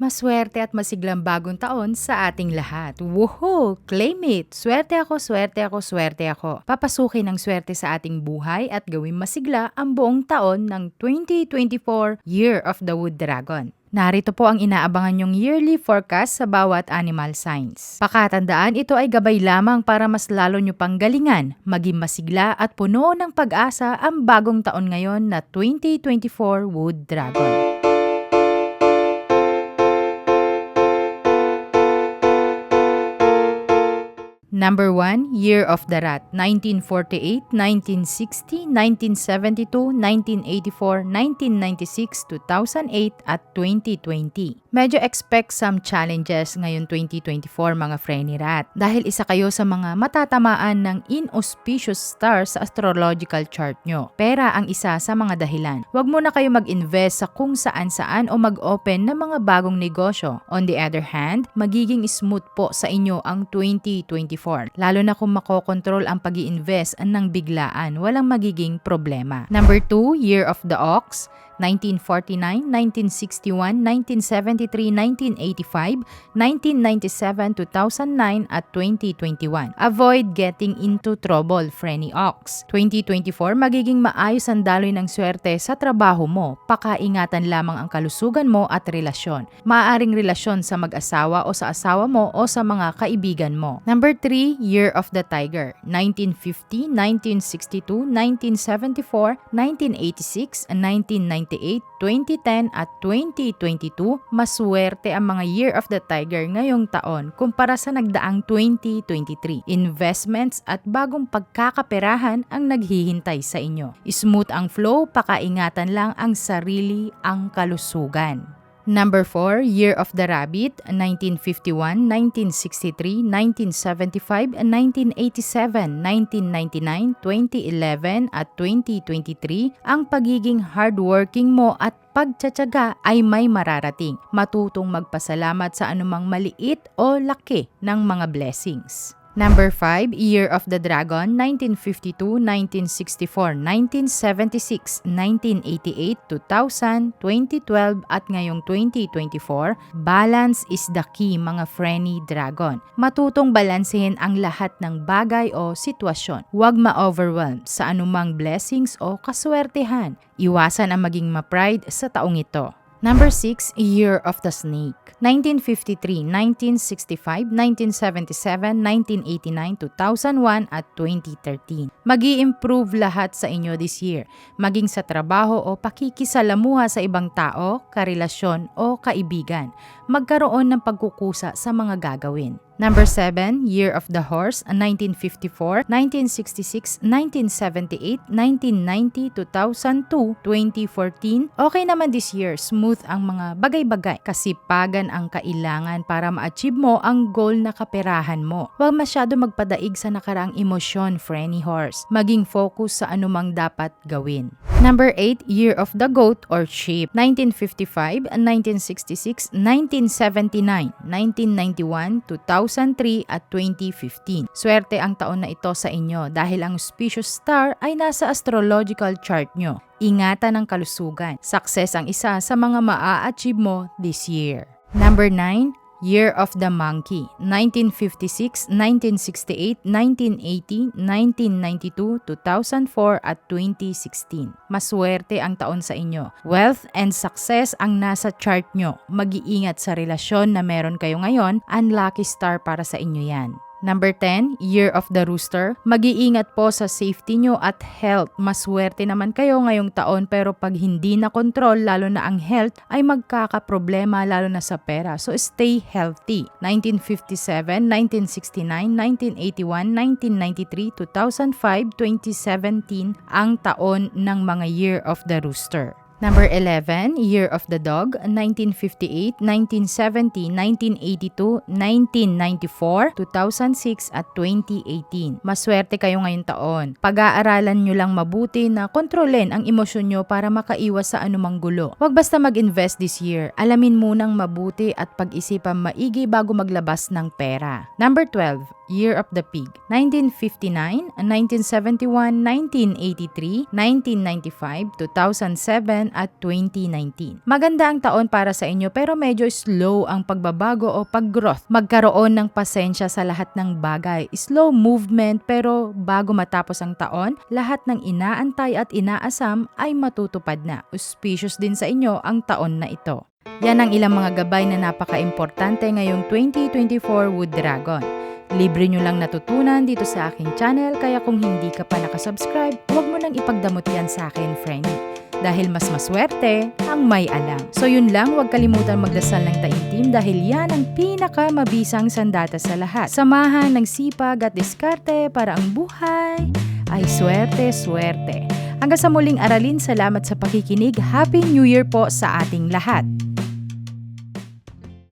Maswerte at masiglang bagong taon sa ating lahat. Woohoo! Claim it! Swerte ako, swerte ako, swerte ako. Papasukin ang swerte sa ating buhay at gawing masigla ang buong taon ng 2024 Year of the Wood Dragon. Narito po ang inaabangan nyong yearly forecast sa bawat animal signs. Pakatandaan, ito ay gabay lamang para mas lalo nyo pang galingan, maging masigla at puno ng pag-asa ang bagong taon ngayon na 2024 Wood Dragon. Number 1, Year of the Rat, 1948, 1960, 1972, 1984, 1996, 2008 at 2020. Medyo expect some challenges ngayon 2024 mga Frenny Rat dahil isa kayo sa mga matatamaan ng inauspicious star sa astrological chart nyo. Pera ang isa sa mga dahilan. Huwag muna kayo mag-invest sa kung saan-saan o mag-open ng mga bagong negosyo. On the other hand, magiging smooth po sa inyo ang 2024. Lalo na kung makokontrol ang pag-i-invest ng biglaan, walang magiging problema. Number 2, Year of the Ox, 1949, 1961, 1973, 1985, 1997, 2009 at 2021. Avoid getting into trouble, Frenny Ox. 2024, magiging maayos ang daloy ng swerte sa trabaho mo. Pakaingatan lamang ang kalusugan mo at relasyon. Maaaring relasyon sa mag-asawa o sa asawa mo o sa mga kaibigan mo. Number 3, Year of the Tiger, 1950, 1962, 1974, 1986, 1998, 2010 at 2022, maswerte ang mga Year of the Tiger ngayong taon kumpara sa nagdaang 2023. Investments at bagong pagkakaperahan ang naghihintay sa inyo. Smooth ang flow, pakaingatan lang ang sarili, ang kalusugan. Number 4, Year of the Rabbit, 1951, 1963, 1975, 1987, 1999, 2011 at 2023, ang pagiging hardworking mo at pagtsatsaga ay may mararating. Matutong magpasalamat sa anumang maliit o laki ng mga blessings. Number 5, Year of the Dragon, 1952, 1964, 1976, 1988, 2000, 2012 at ngayong 2024, balance is the key mga Frenny Dragon. Matutong balansehin ang lahat ng bagay o sitwasyon. Huwag ma-overwhelm sa anumang blessings o kaswertehan. Iwasan ang maging ma-pride sa taong ito. Number 6, Year of the Snake, 1953, 1965, 1977, 1989, 2001 at 2013. Mag-i-improve lahat sa inyo this year, maging sa trabaho o pakikisalamuha sa ibang tao, karelasyon o kaibigan. Magkaroon ng pagkukusa sa mga gagawin. Number 7, Year of the Horse, 1954, 1966, 1978, 1990, 2002, 2014. Okay naman this year, smooth ang mga bagay-bagay. Kasipagan ang kailangan para ma-achieve mo ang goal na kaperahan mo. Huwag masyado magpadaig sa nakaraang emosyon, Frenny Horse. Maging focus sa anumang dapat gawin. Number 8, Year of the Goat or Sheep, 1955, 1966, 1979, 1991, 2003 at 2015. Swerte ang taon na ito sa inyo dahil ang auspicious star ay nasa astrological chart nyo. Ingatan ang kalusugan. Success ang isa sa mga maa-achieve mo this year. Number 9, Year of the Monkey, 1956, 1968, 1980, 1992, 2004 at 2016. Maswerte ang taon sa inyo. Wealth and success ang nasa chart nyo. Mag-iingat sa relasyon na meron kayo ngayon. Unlucky star para sa inyo yan. Number 10, Year of the Rooster. Mag-iingat po sa safety nyo at health. Maswerte naman kayo ngayong taon pero pag hindi na control, lalo na ang health, ay magkakaproblema lalo na sa pera. So stay healthy. 1957, 1969, 1981, 1993, 2005, 2017 ang taon ng mga Year of the Rooster. Number 11, Year of the Dog, 1958, 1970, 1982, 1994, 2006 at 2018. Maswerte kayo ngayong taon. Pag-aaralan nyo lang mabuti na kontrolin ang emosyon nyo para makaiwas sa anumang gulo. Huwag basta mag-invest this year. Alamin munang mabuti at pag-isipan maigi bago maglabas ng pera. Number 12, Year of the Pig, 1959, 1971, 1983, 1995, 2007 at 2019. Maganda ang taon para sa inyo pero medyo slow ang pagbabago o pag-growth. Magkaroon ng pasensya sa lahat ng bagay. Slow movement pero bago matapos ang taon, lahat ng inaantay at inaasam ay matutupad na. Auspicious din sa inyo ang taon na ito. Yan ang ilang mga gabay na napaka-importante ngayong 2024 Wood Dragon. Libre nyo lang natutunan dito sa aking channel kaya kung hindi ka pa nakasubscribe, huwag mo nang ipagdamot yan sa akin, friend. Dahil mas maswerte ang may alam. So yun lang, huwag kalimutan magdasal ng taimtim dahil yan ang pinakamabisang sandata sa lahat. Samahan ng sipag at diskarte para ang buhay ay swerte-swerte. Hanggang sa muling aralin, salamat sa pakikinig. Happy New Year po sa ating lahat.